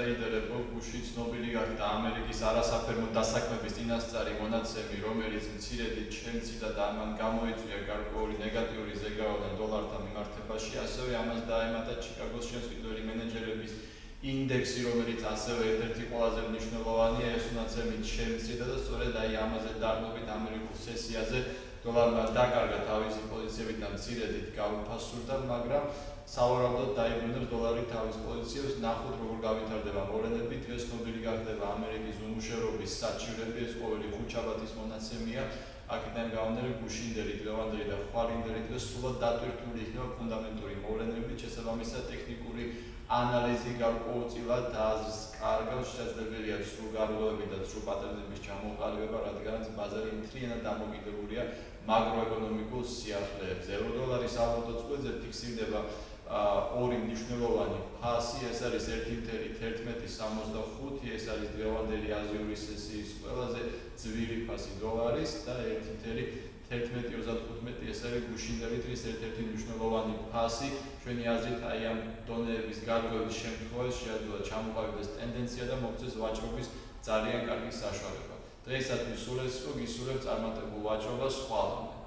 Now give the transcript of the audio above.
სატრეიდერებო გუში ცნობილი გახდა ამერიკის არასაფერმო დასაქმების წინასწარი მონაცემი, რომელიც მცირედი ჩემცი და ამან გამოიწვია გარკვეული ნეგატიური ზეგავლენა დოლართან მიმართებაში, ასევე ამას დაემატა ჩიკაგოს შემსწავლელი მენეჯერების ინდექსი, რომელიც ასევე ერთ-ერთი ყველაზე მნიშვნელოვანია, ეს მონაცემი შემცირდა და სწორედ ამაზე დარნობით ამერიკულ სესიაზე დოლარმა დაკარგა თავისი პოზიციები და მცირედით გაუფასურდა, მაგრამ სავარაუდოდ დაიბრუნებს დოლარი თავის პოზიციებს. ნახოთ როგორ გავითარდება მოვლენები. დღეს ცნობილი გახდება ამერიკის უმუშევრობის საჩივრები, ეს ყოველი ხუთშაბათის მონაცემია. აქედან გამომდინარე გუშინდელი, დღევანდელი და ხვალინდელი დღე სრულად დატვირთული იქნება ფუნდამენტური მოვლენები, შესაბამისად ტექნიკური ანალიზი გარკვეულწილად აზრს კარგავს, შესაძლებელია სრულგარღვევები და სრულ პატერნების ჩამოყალიბება, რადგანაც ბაზარი მთლიანად დამოკიდებულია მაკროეკონომიკურ სიახლეებზე. ევროდოლარის ვალუტა წყვილზე ფიქსირდება ორი მნიშვნელოვანი ფასი, ეს არის 1.1165, ეს არის დღევანდელი აზიური სესიის ყველაზე ძვირი ფასი დოლარის და 1.1135, ეს არის გუშინდელი დღის ერთ-ერთი მნიშვნელოვანი ფასი. ჩვენი აზრით ამ დონეების გარკვევის შემთხვევაში შეაძლოა ჩამოყალიბდეს ტენდენცია და მოგწეს ვაჭრობის ძალიან კარგი საშუალება. დღეისათვის სულ ეს იყო, გისურვებთ წარმატებულ ვაჭრობას, ხვალამდე.